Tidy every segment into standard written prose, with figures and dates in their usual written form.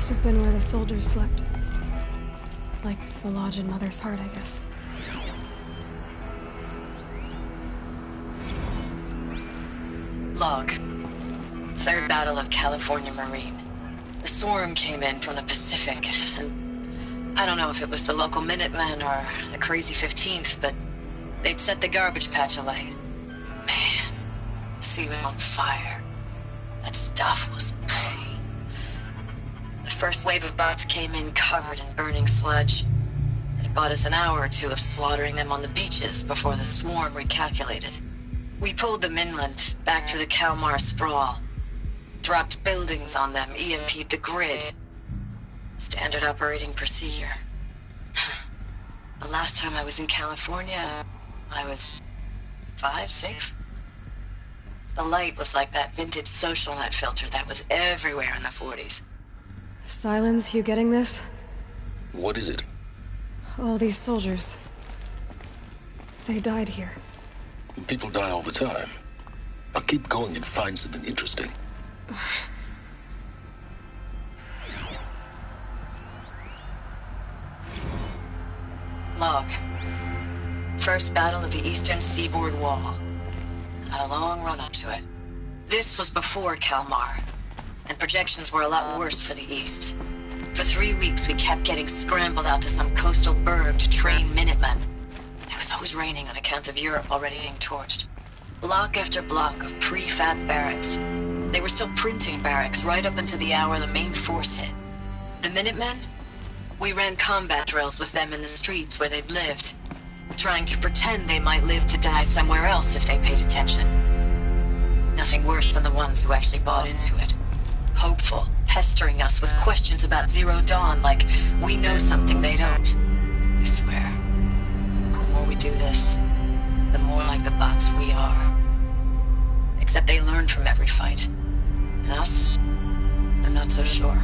must have been where the soldiers slept. Like the lodge in Mother's Heart, I guess. Log. Third Battle of California Marine. The swarm came in from the Pacific, and I don't know if it was the local Minutemen or the Crazy 15th, but they'd set the garbage patch alight. Man, the sea was on fire. That stuff was... The first wave of bots came in covered in burning sludge. It bought us an hour or two of slaughtering them on the beaches before the swarm recalculated. We pulled them inland, back through the Kalmar sprawl. Dropped buildings on them, EMP'd the grid. Standard operating procedure. The last time I was in California, I was 5, 6? The light was like that vintage social net filter that was everywhere in the 40s. Silence, you getting this? What is it? All these soldiers. They died here. People die all the time. I'll keep going and find something interesting. Log. First battle of the eastern seaboard wall. Had a long run up to it. This was before Kalmar, and projections were a lot worse for the east. For 3 weeks we kept getting scrambled out to some coastal burg to train Minutemen. It was always raining on account of Europe already being torched. Block after block of prefab barracks. They were still printing barracks right up until the hour the main force hit. The Minutemen? We ran combat drills with them in the streets where they'd lived, trying to pretend they might live to die somewhere else if they paid attention. Nothing worse than the ones who actually bought into it. Hopeful, pestering us with questions about Zero Dawn like we know something they don't. I swear, the more we do this, the more like the bots we are. Except they learn from every fight. And us? I'm not so sure.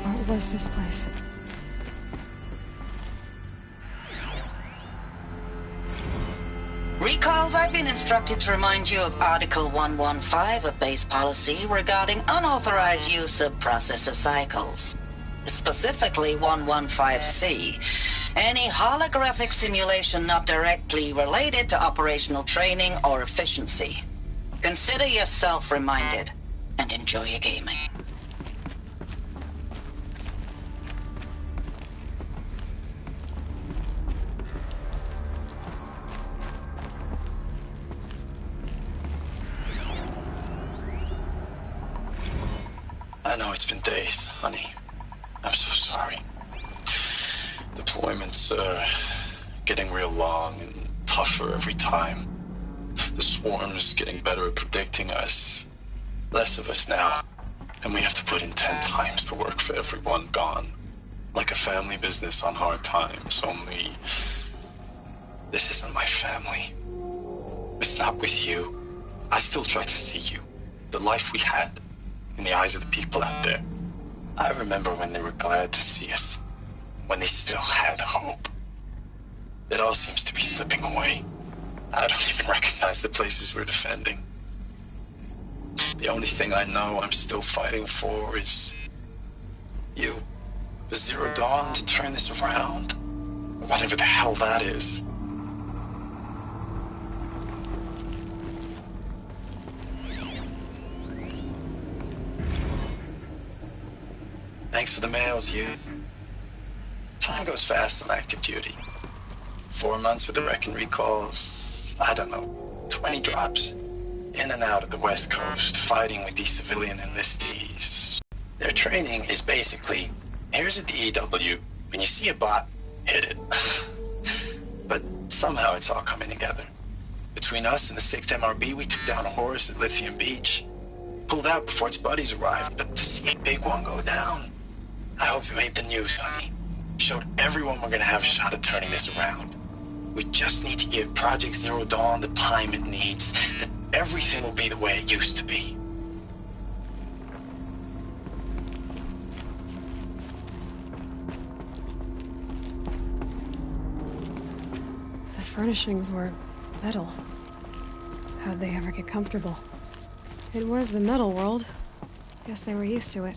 What was this place? Recalls, I've been instructed to remind you of Article 115 of base policy regarding unauthorized use of processor cycles. Specifically 115C. Any holographic simulation not directly related to operational training or efficiency. Consider yourself reminded, and enjoy your gaming. I know it's been days, honey. I'm so sorry. Deployments are getting real long and tougher every time. The swarm's getting better at predicting us. Less of us now. And we have to put in 10 times the work for everyone gone. Like a family business on hard times, only... This isn't my family. It's not with you. I still try to see you. The life we had. In the eyes of the people out there. I remember when they were glad to see us. When they still had hope. It all seems to be slipping away. I don't even recognize the places we're defending. The only thing I know I'm still fighting for is... you. For Zero Dawn to turn this around. Whatever the hell that is. Thanks for the mails, you. Time goes fast on active duty. 4 months with the Reckon recalls, I don't know, 20 drops. In and out of the West Coast, fighting with these civilian enlistees. Their training is basically, here's a DEW, when you see a bot, hit it. But somehow it's all coming together. Between us and the 6th MRB, we took down a horse at Lithium Beach. Pulled out before its buddies arrived, but to see a big one go down, I hope you made the news, honey. Showed everyone we're gonna have a shot at turning this around. We just need to give Project Zero Dawn the time it needs. Then everything will be the way it used to be. furnishings were metal. How'd they ever get comfortable? It was the metal world. Guess they were used to it.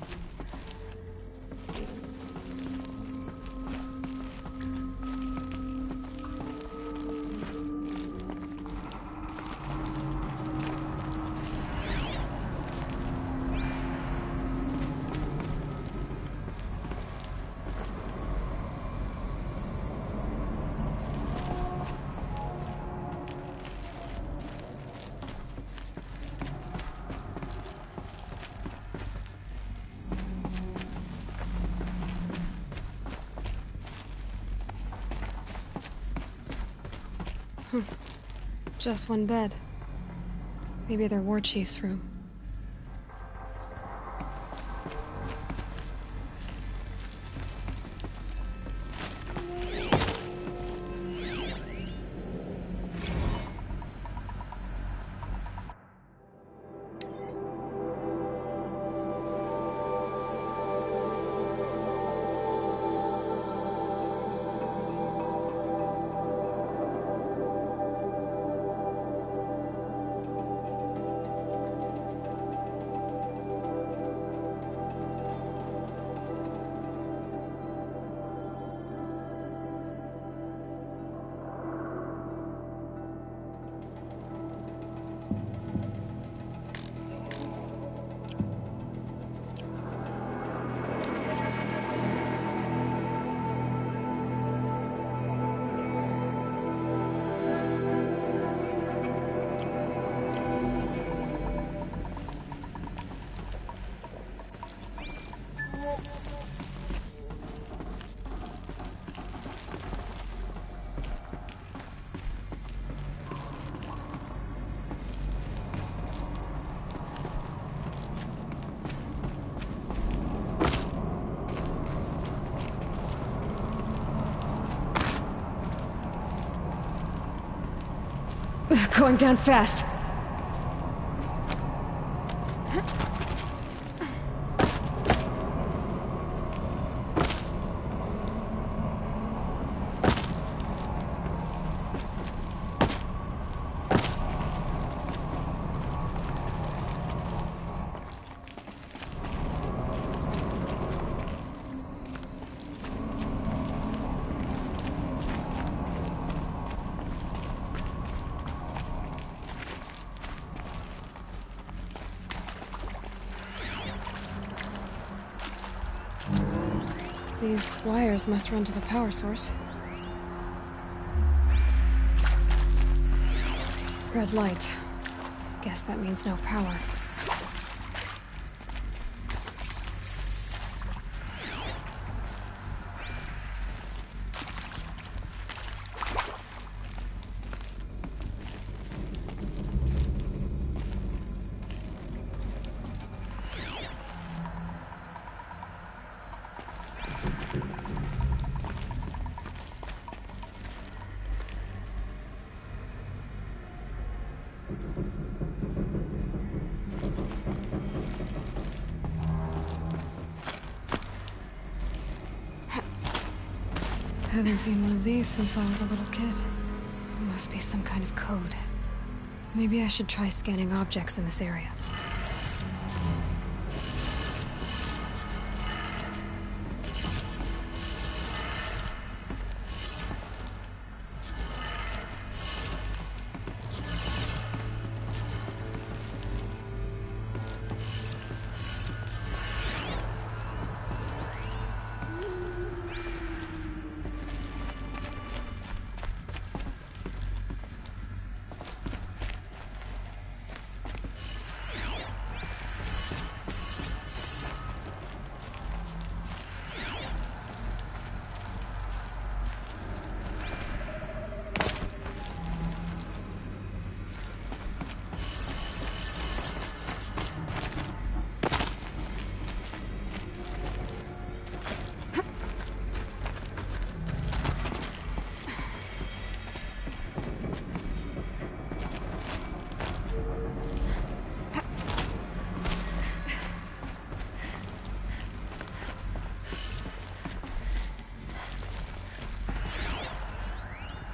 Just one bed. Maybe their war chief's room. Going down fast. These wires must run to the power source. Red light. Guess that means no power. Haven't seen one of these since I was a little kid. It must be some kind of code. Maybe I should try scanning objects in this area.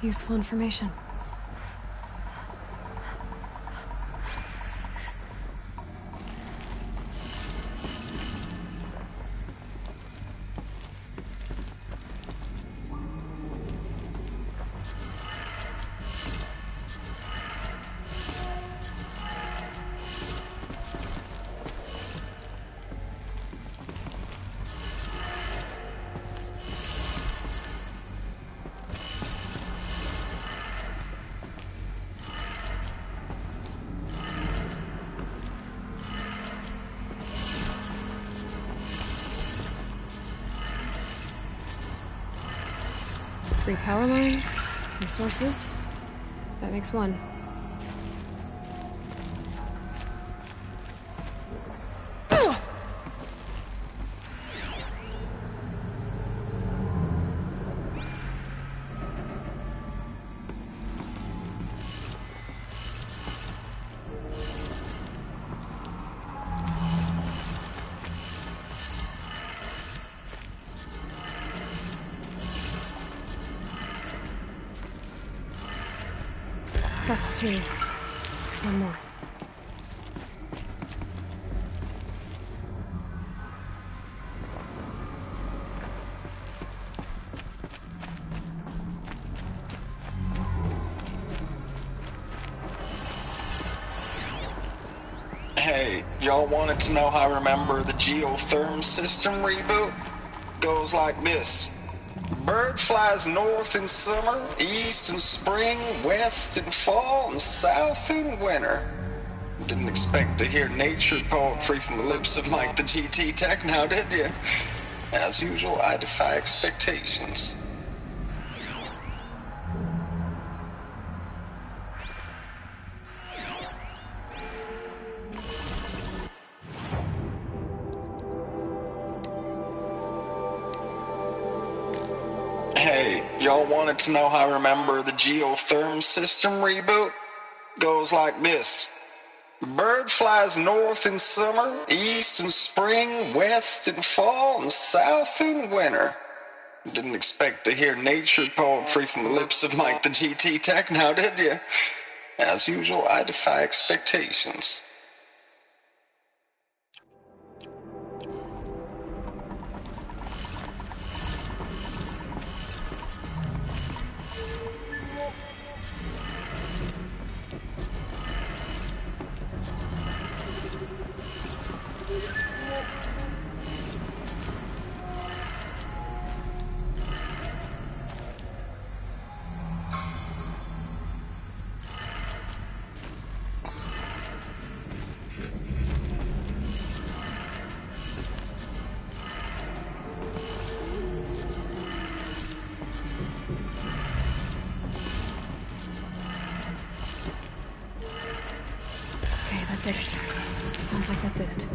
Useful information. Three power lines, resources. That makes one. That's two. One more. Hey, y'all wanted to know how I remember the geotherm system reboot? Goes like this. Bird flies north in summer, east in spring, west in fall, and south in winter. Didn't expect to hear nature poetry from the lips of Mike the GT Tech now, did you? As usual, I defy expectations. Hey, y'all wanted to know how I remember the geotherm system reboot? Goes like this. Bird flies north in summer, east in spring, west in fall, and south in winter. Didn't expect to hear nature poetry from the lips of Mike the GT Tech now, did you? As usual, I defy expectations. Okay, that did it. Sounds like that did it.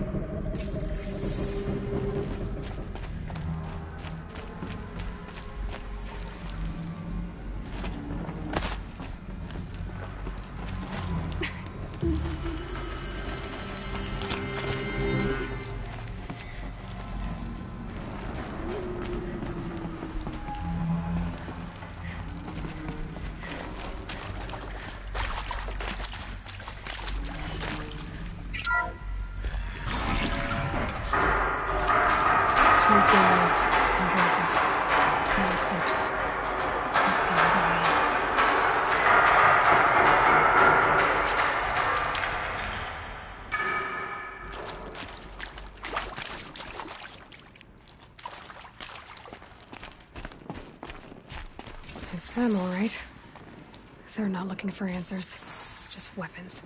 Tools being used. No voices. No clips. Must be another way in. It's them, all right. They're not looking for answers. Just weapons.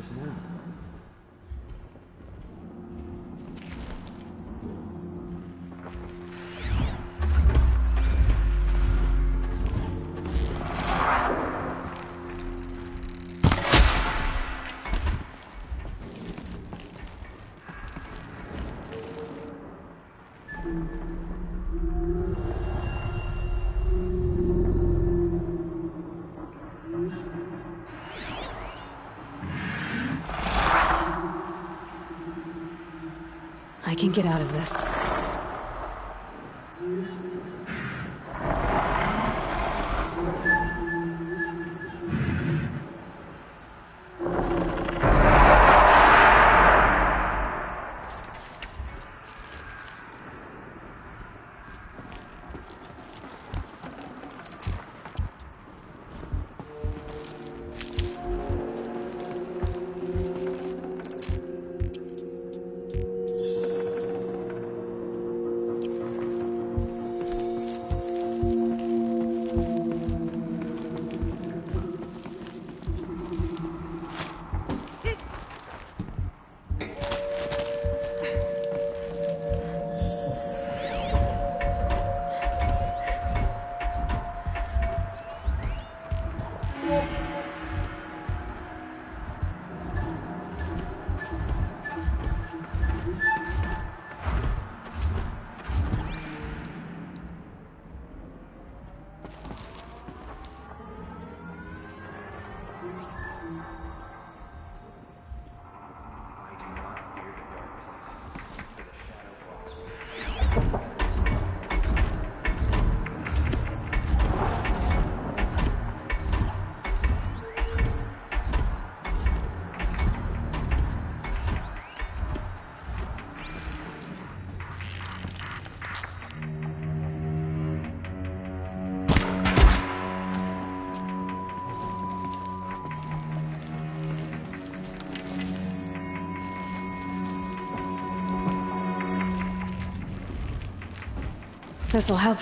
situation anyway. I can get out of this. This'll help.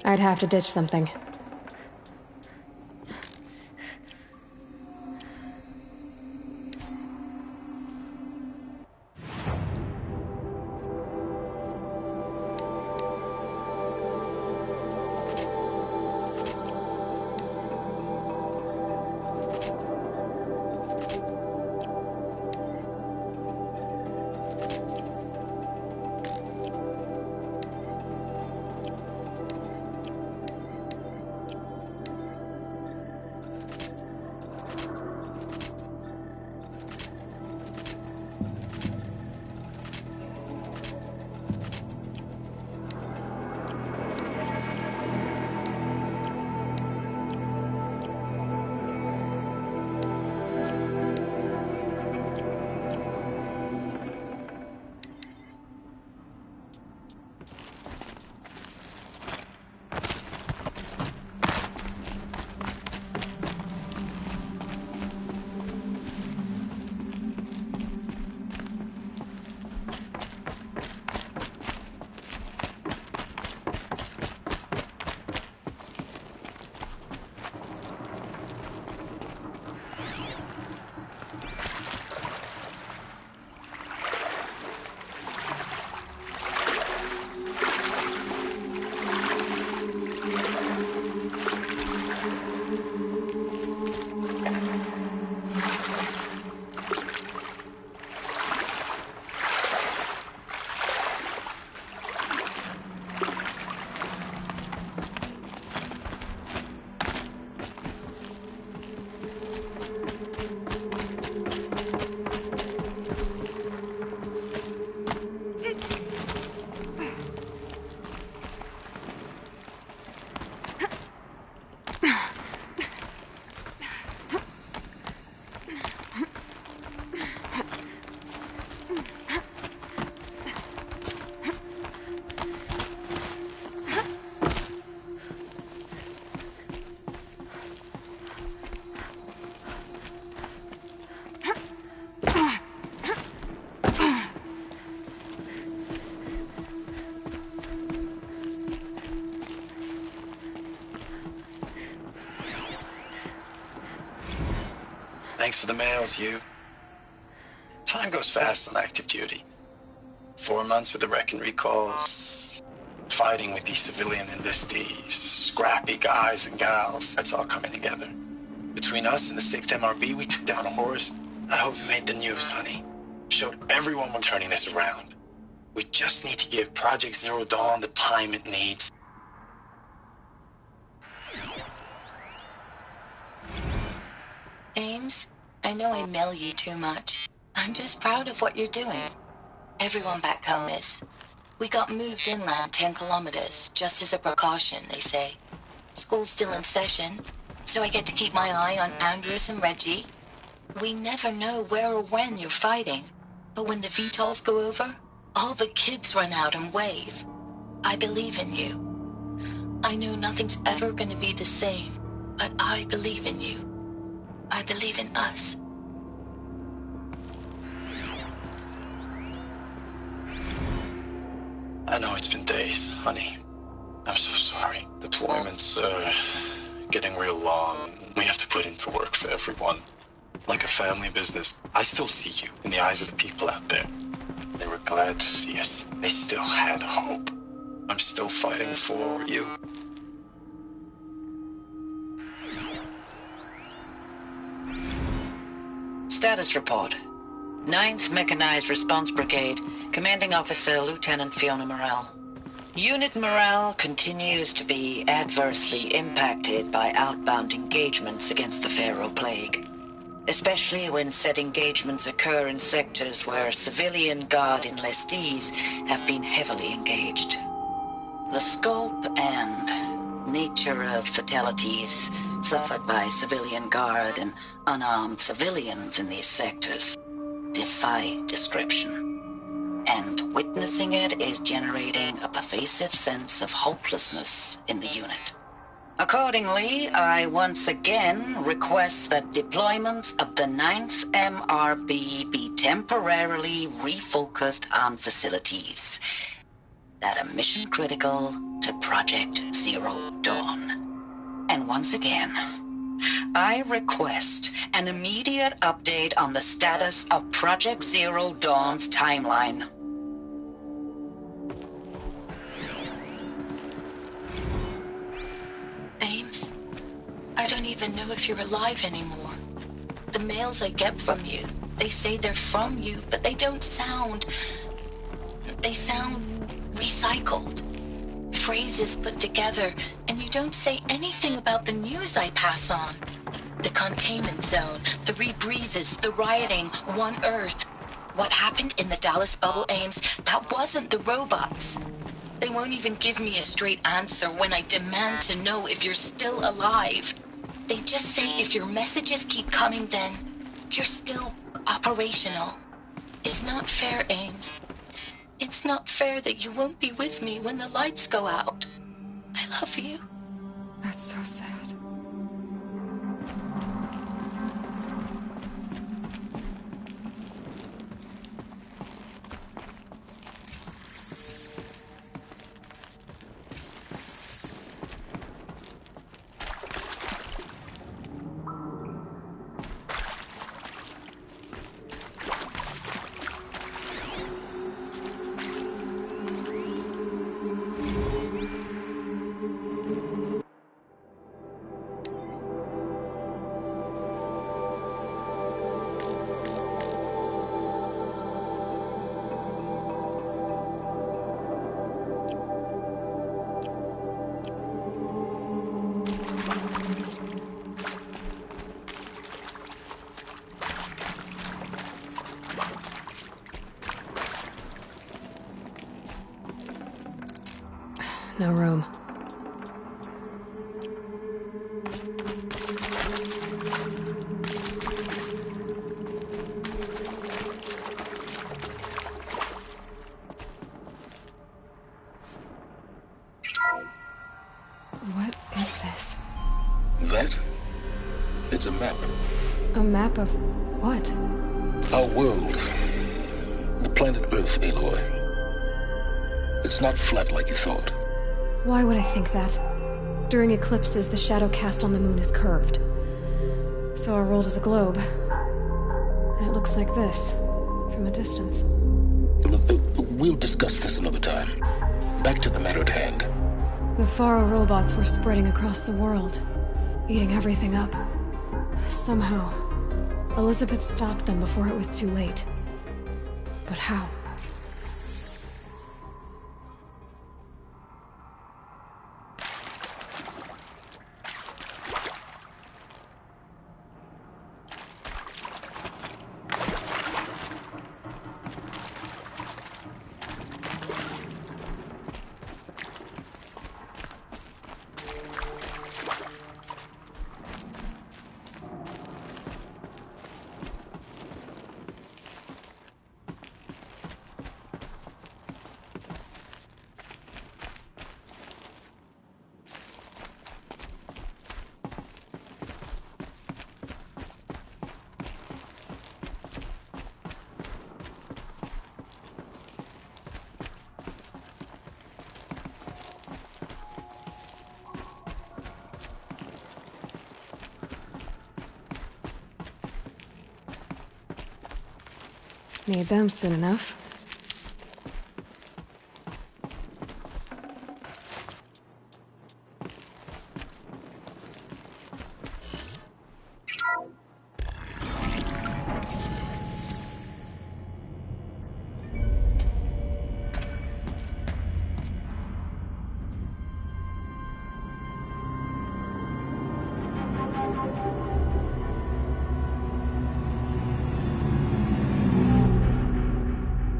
I'd have to ditch something. Thanks for the mails, you. Time goes fast on active duty. 4 months with the wreck and recalls, fighting with these civilian enlistees, scrappy guys and gals. That's all coming together. Between us and the 6th MRB, we took down a horse. I hope you made the news, honey. Showed everyone we're turning this around. We just need to give Project Zero Dawn the time it needs. Ames, I know I mail you too much. I'm just proud of what you're doing. Everyone back home is. We got moved inland 10 kilometers, just as a precaution, they say. School's still in session, so I get to keep my eye on Andres and Reggie. We never know where or when you're fighting, but when the VTOLs go over, all the kids run out and wave. I believe in you. I know nothing's ever gonna be the same, but I believe in you. I believe in us. I know it's been days, honey. I'm so sorry. Deployments are getting real long. We have to put into work for everyone. Like a family business. I still see you in the eyes of the people out there. They were glad to see us. They still had hope. I'm still fighting for you. Status report. 9th Mechanized Response Brigade, Commanding Officer Lieutenant Fiona Morell. Unit morale continues to be adversely impacted by outbound engagements against the Pharaoh Plague, especially when said engagements occur in sectors where civilian Guard enlistees have been heavily engaged. The scope and nature of fatalities suffered by civilian Guard and unarmed civilians in these sectors defy description, and witnessing it is generating a pervasive sense of hopelessness in the unit. Accordingly, I once again request that deployments of the 9th MRB be temporarily refocused on facilities that are mission critical to Project Zero Dawn. And once again, I request an immediate update on the status of Project Zero Dawn's timeline. Ames, I don't even know if you're alive anymore. The mails I get from you, they say they're from you, but they don't sound... They sound recycled. Phrases put together, and you don't say anything about the news I pass on. The containment zone, the rebreathers, the rioting, One Earth. What happened in the Dallas bubble, Ames, that wasn't the robots. They won't even give me a straight answer when I demand to know if you're still alive. They just say if your messages keep coming, then you're still operational. It's not fair, Ames. It's not fair that you won't be with me when the lights go out. I love you. That's so sad. No room. What is this? That? It's a map. A map of what? Our world. The planet Earth, Aloy. It's not flat like you thought. Why would I think that? During eclipses, the shadow cast on the moon is curved. So our world is a globe. And it looks like this, from a distance. We'll discuss this another time. Back to the matter at hand. The Faro robots were spreading across the world, eating everything up. Somehow, Elizabeth stopped them before it was too late. But how? Need them soon enough.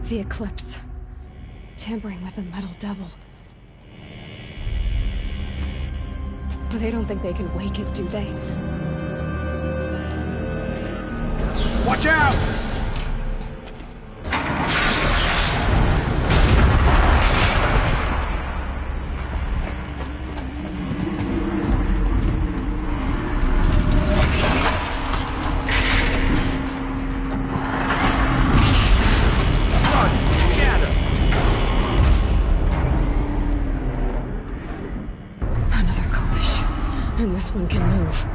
The Eclipse. Tampering with the Metal Devil. They don't think they can wake it, do they? Watch out! And this one can move.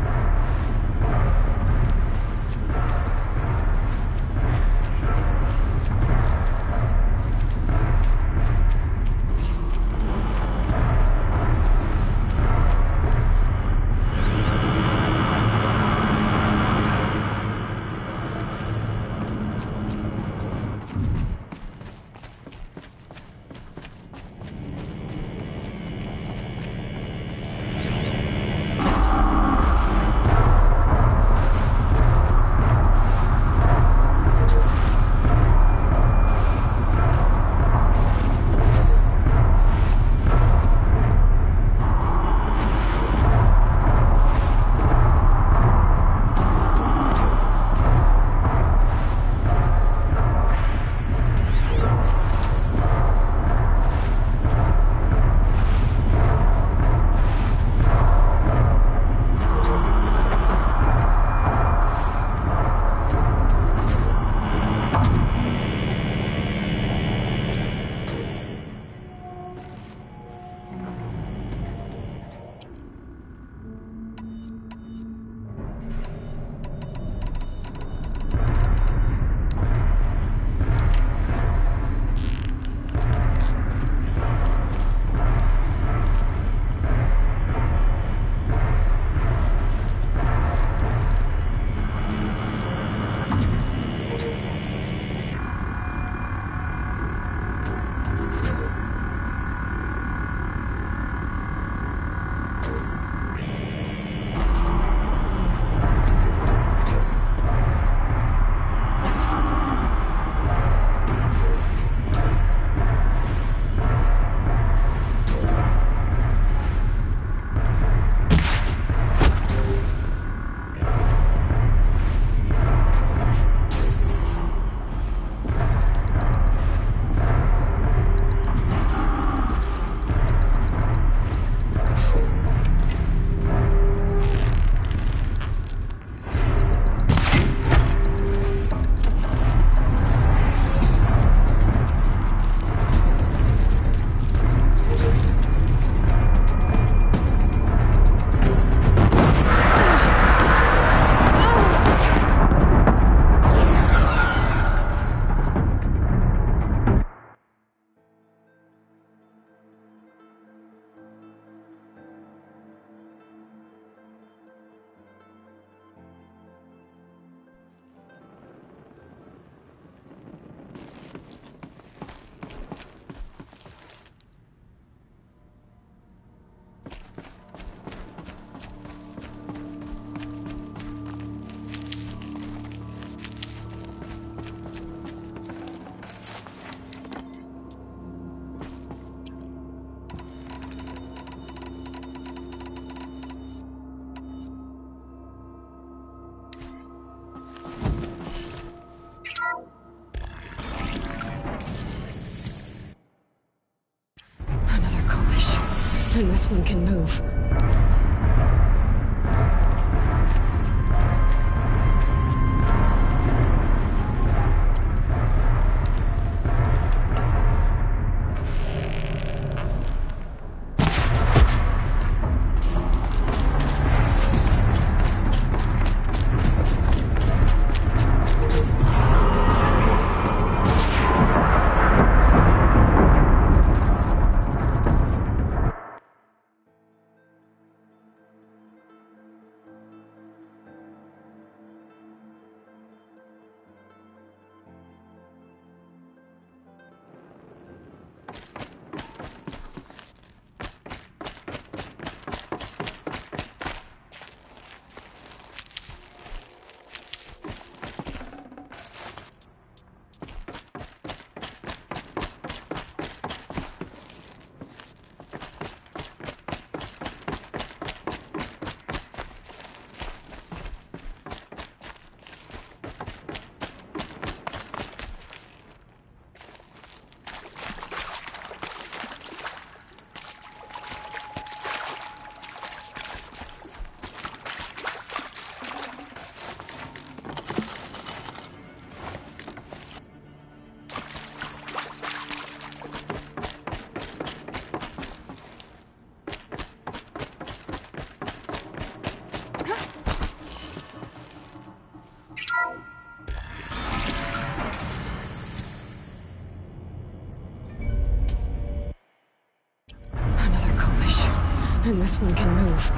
And this one can move. And this one can move.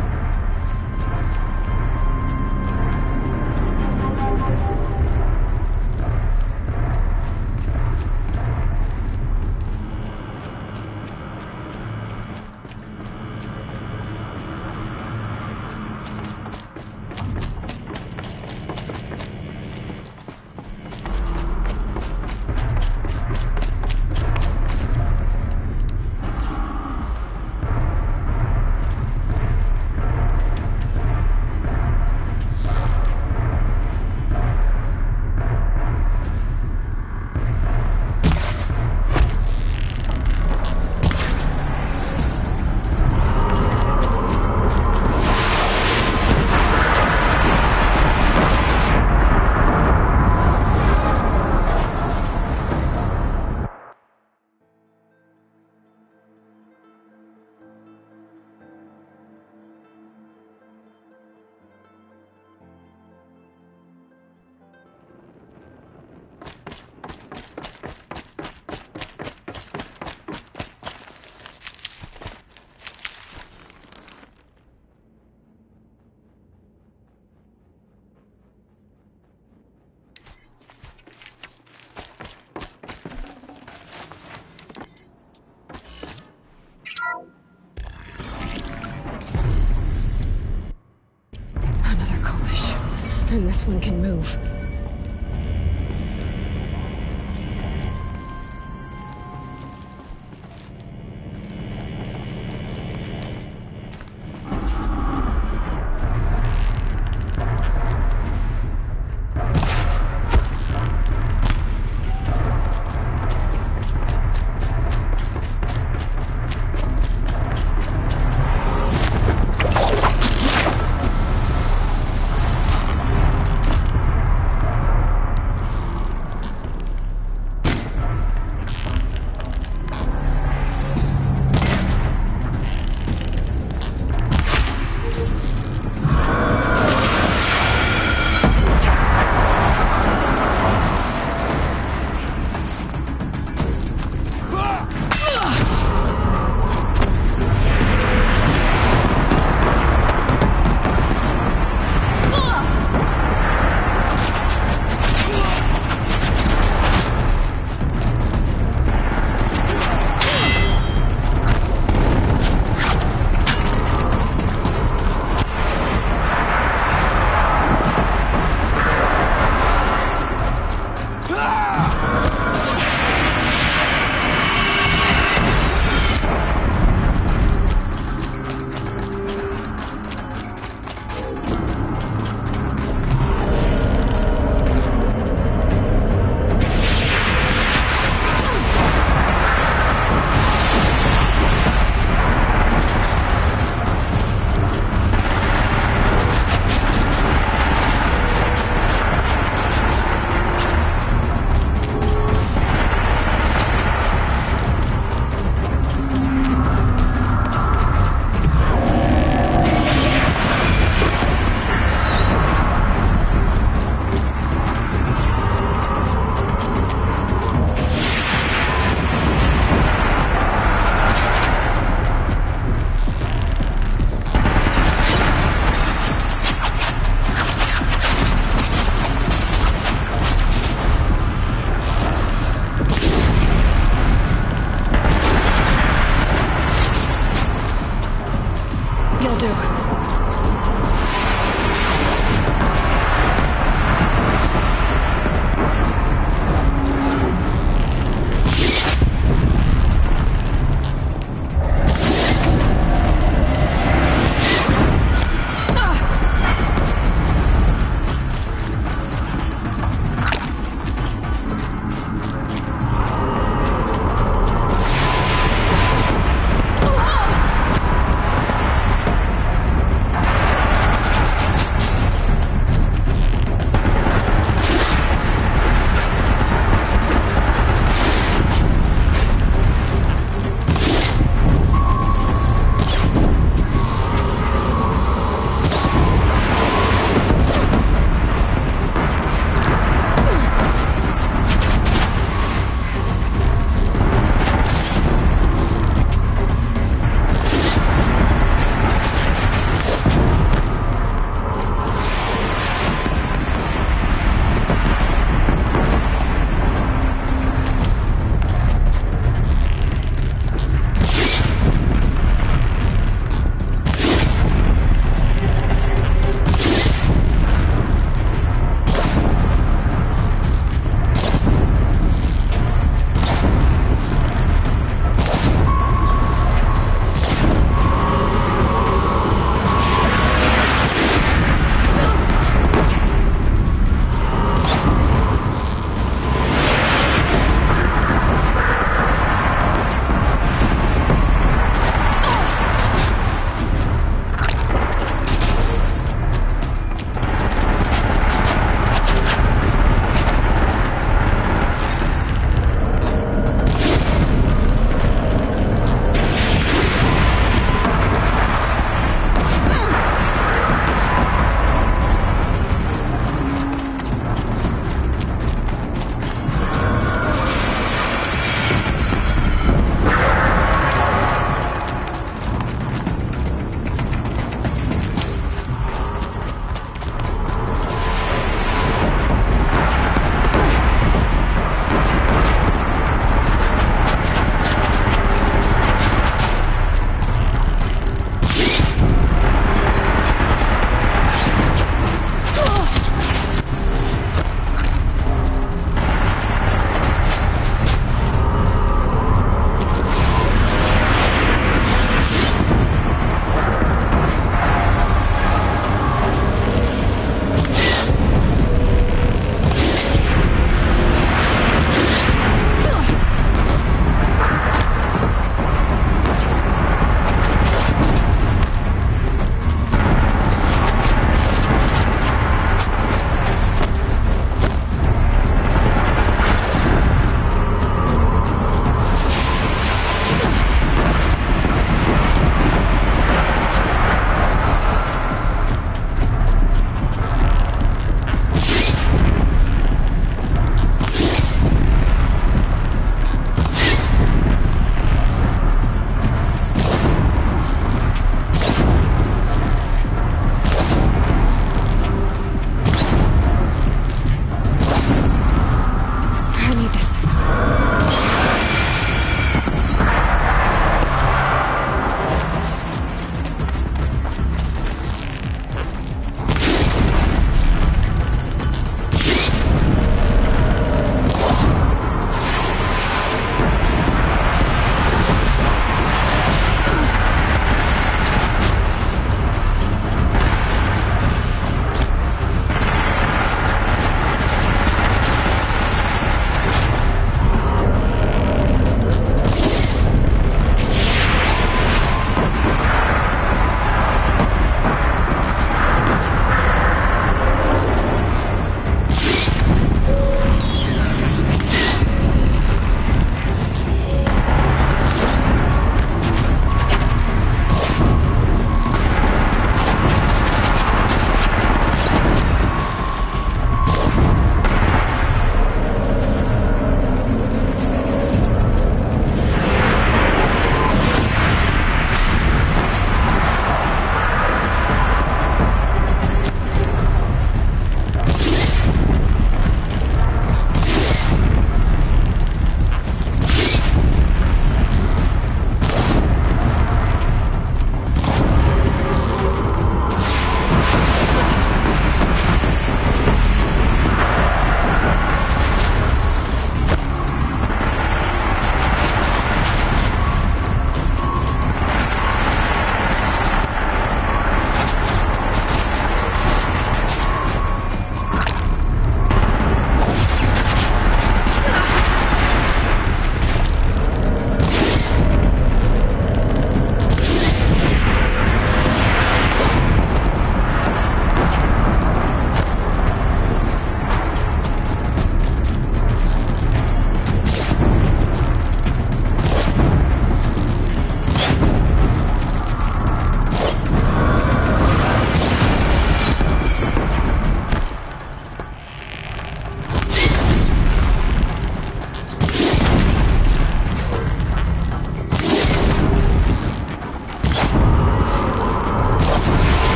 And this one can move.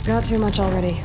Got too much already.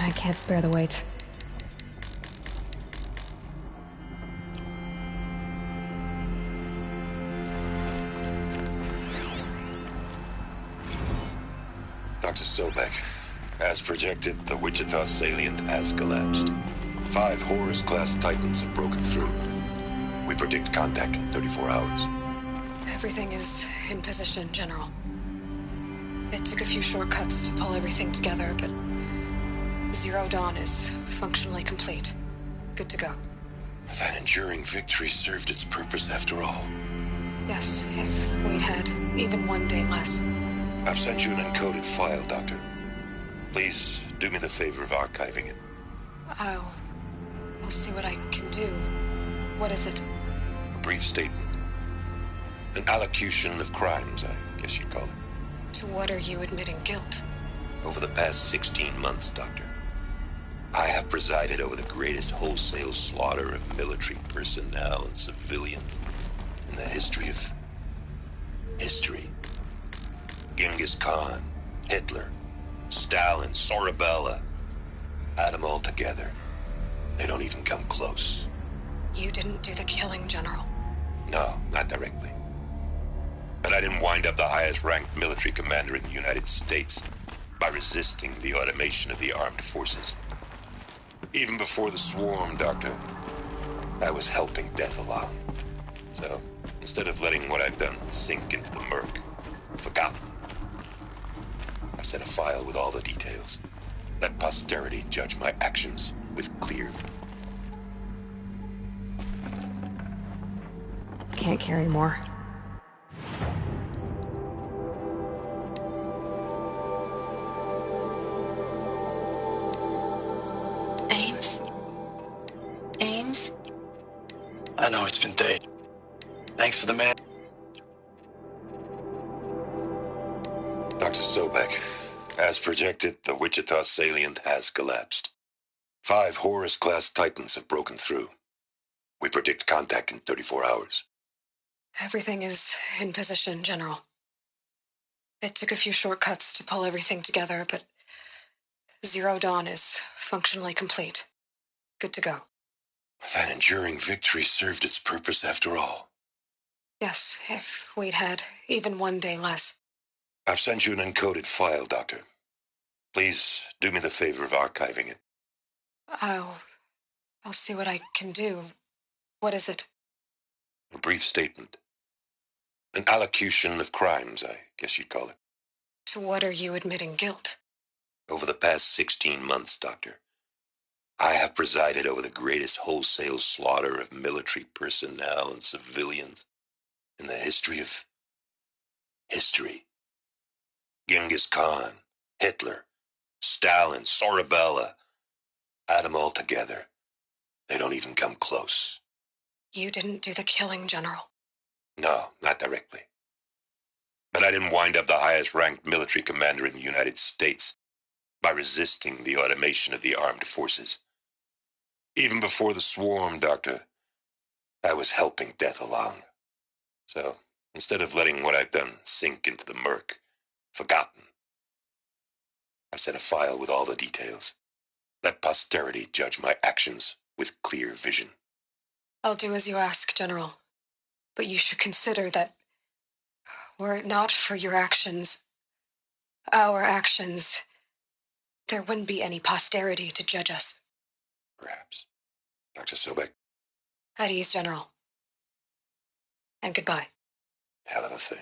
I can't spare the weight. Dr. Sobek, as projected, the Wichita salient has collapsed. 5 Horus-class Titans have broken through. We predict contact in 34 hours. Everything is in position, General. It took a few shortcuts to pull everything together, but Zero Dawn is functionally complete. Good to go. That enduring victory served its purpose after all. Yes, if we'd had even one day less. I've sent you an encoded file, Doctor. Please do me the favor of archiving it. I'll see what I can do. What is it? A brief statement. An allocution of crimes, I guess you'd call it. To what are you admitting guilt? Over the past 16 months, Doctor. I have presided over the greatest wholesale slaughter of military personnel and civilians in the history of history. Genghis Khan, Hitler, Stalin, Sorabella. Add them all together. They don't even come close. You didn't do the killing, General. No, not directly. But I didn't wind up the highest-ranked military commander in the United States by resisting the automation of the armed forces. Even before the swarm, Doctor, I was helping death along. So, instead of letting what I've done sink into the murk, forgotten, I set a file with all the details. Let posterity judge my actions with clear. Can't carry more. Ames? I know it's been days. Thanks for the man. Dr. Sobek, as projected, the Wichita salient has collapsed. 5 Horus-class Titans have broken through. We predict contact in 34 hours. Everything is in position, General. It took a few shortcuts to pull everything together, but Zero Dawn is functionally complete. Good to go. That enduring victory served its purpose after all. Yes, if we'd had even one day less. I've sent you an encoded file, Doctor. Please do me the favor of archiving it. I'll see what I can do. What is it? A brief statement. An allocution of crimes, I guess you'd call it. To what are you admitting guilt? Over the past 16 months, Doctor, I have presided over the greatest wholesale slaughter of military personnel and civilians in the history of history. Genghis Khan, Hitler, Stalin, Sorabella. Add them all together. They don't even come close. You didn't do the killing, General. No, not directly. But I didn't wind up the highest-ranked military commander in the United States by resisting the automation of the armed forces. Even before the swarm, Doctor, I was helping death along. So, instead of letting what I've done sink into the murk, forgotten, I set a file with all the details. Let posterity judge my actions with clear vision. I'll do as you ask, General. But you should consider that were it not for your actions, our actions, there wouldn't be any posterity to judge us. Perhaps. Dr. Sobek? At ease, General. And goodbye. Hell of a thing.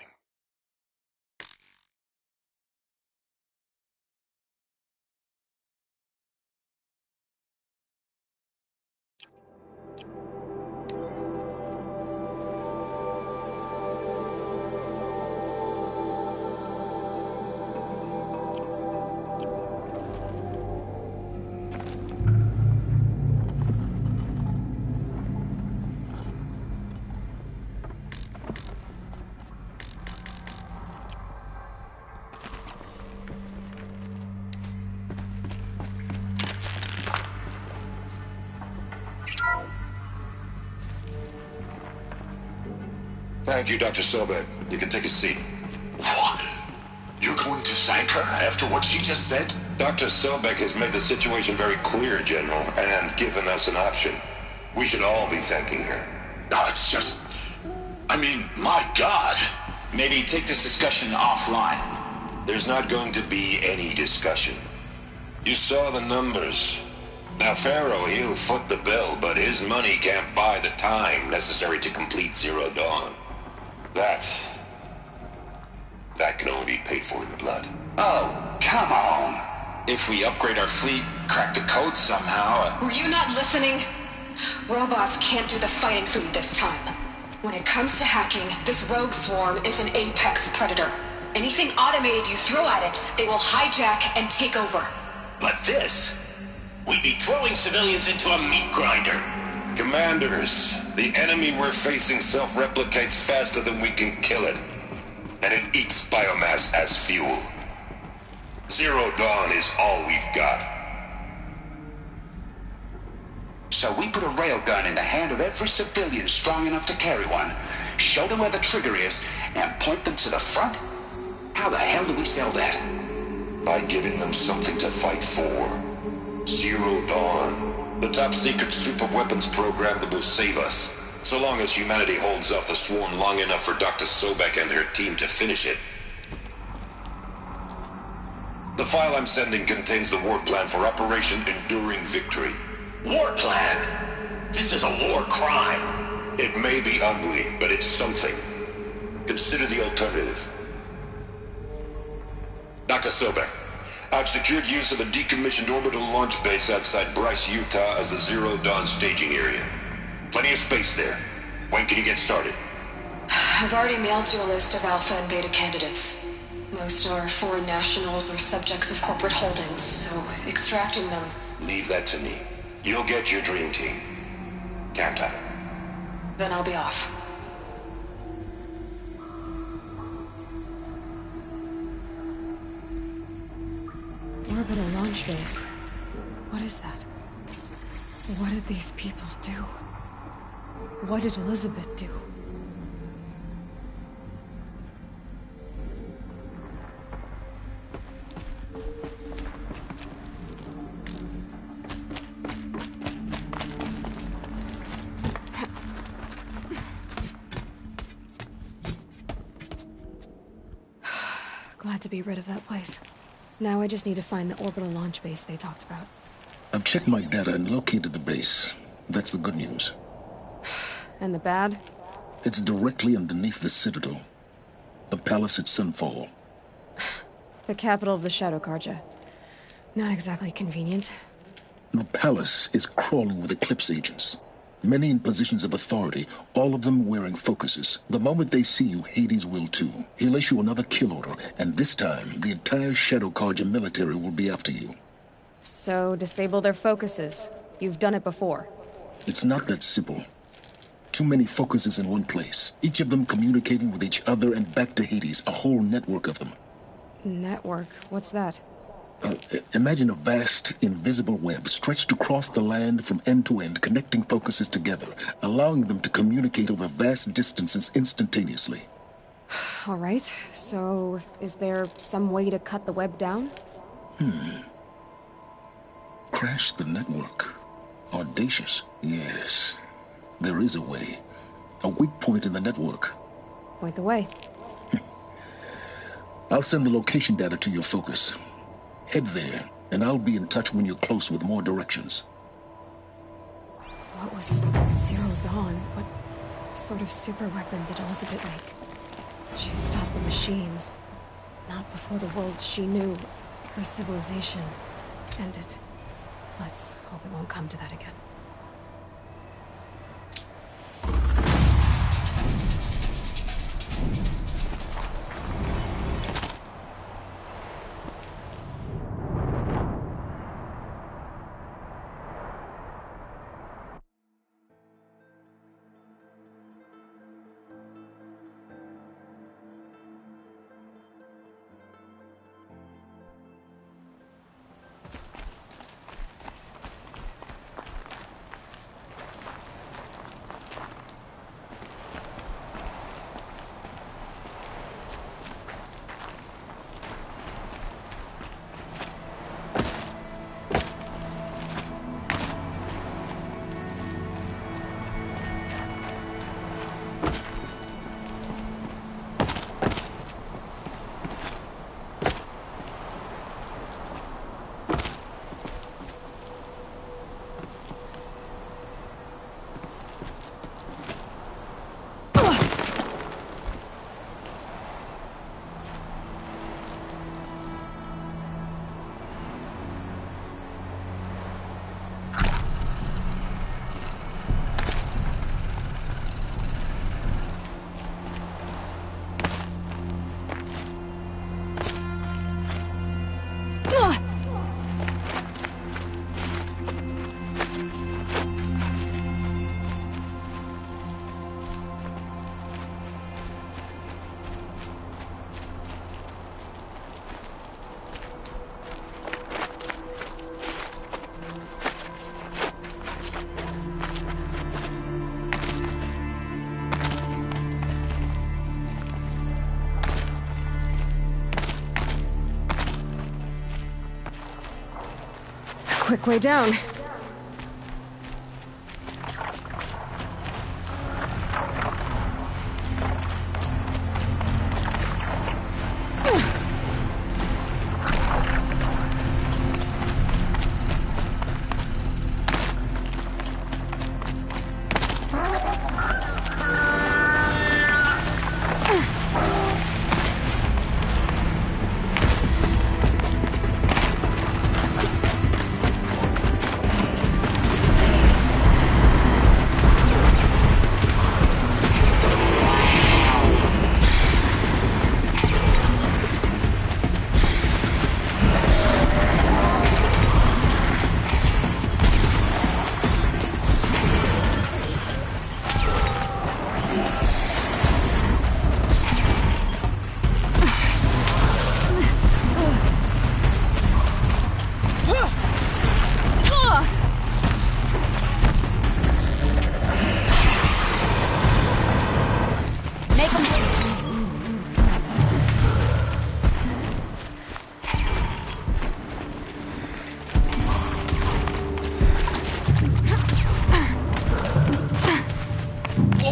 Thank you, Dr. Sobek. You can take a seat. What? You're going to thank her after what she just said? Dr. Sobek has made the situation very clear, General, and given us an option. We should all be thanking her. No, it's just... I mean, my God. Maybe take this discussion offline. There's not going to be any discussion. You saw the numbers. Now, Pharaoh, he'll foot the bill, but his money can't buy the time necessary to complete Zero Dawn. That can only be paid for in blood. Oh, come on. If we upgrade our fleet, crack the code somehow... Were you not listening? Robots can't do the fighting for you this time. When it comes to hacking, this rogue swarm is an apex predator. Anything automated you throw at it, they will hijack and take over. But this... we'd be throwing civilians into a meat grinder. Commanders, the enemy we're facing self-replicates faster than we can kill it. And it eats biomass as fuel. Zero Dawn is all we've got. So we put a railgun in the hand of every civilian strong enough to carry one, show them where the trigger is, and point them to the front? How the hell do we sell that? By giving them something to fight for. Zero Dawn. The top secret super weapons program that will save us. So long as humanity holds off the swarm long enough for Dr. Sobek and her team to finish it. The file I'm sending contains the war plan for Operation Enduring Victory. War plan? This is a war crime. It may be ugly, but it's something. Consider the alternative. Dr. Sobek, I've secured use of a decommissioned orbital launch base outside Bryce, Utah as the Zero Dawn staging area. Plenty of space there. When can you get started? I've already mailed you a list of Alpha and Beta candidates. Most are foreign nationals or subjects of corporate holdings, so extracting them... Leave that to me. You'll get your dream team. Count on it. Then I'll be off. Orbital launch base. What is that? What did these people do? What did Elizabeth do? Glad to be rid of that place. Now I just need to find the orbital launch base they talked about. I've checked my data and located the base. That's the good news. And the bad? It's directly underneath the Citadel. The palace at Sunfall. The capital of the Shadow Carja. Not exactly convenient. The palace is crawling with Eclipse agents. Many in positions of authority, all of them wearing focuses. The moment they see you, Hades will too. He'll issue another kill order, and this time, the entire Shadow Carja military will be after you. So, disable their focuses. You've done it before. It's not that simple. Too many focuses in one place, each of them communicating with each other and back to Hades, a whole network of them. Network? What's that? Imagine a vast, invisible web stretched across the land from end to end, connecting focuses together, allowing them to communicate over vast distances instantaneously. All right, so is there some way to cut the web down? Crash the network. Audacious. Yes, there is a way. A weak point in the network. Point the way. I'll send the location data to your focus. Head there, and I'll be in touch when you're close with more directions. What was Zero Dawn? What sort of super weapon did Elizabeth make? She stopped the machines. Not before the world she knew, her civilization, ended. Let's hope it won't come to that again. quick way down.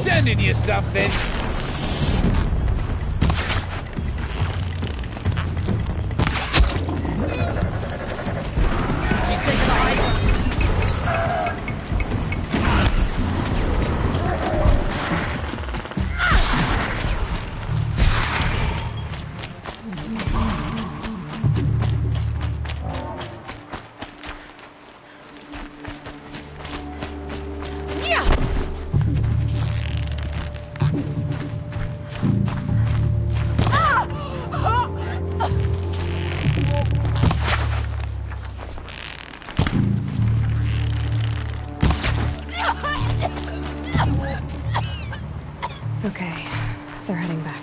Sending you something. She's taking the high. Okay, they're heading back.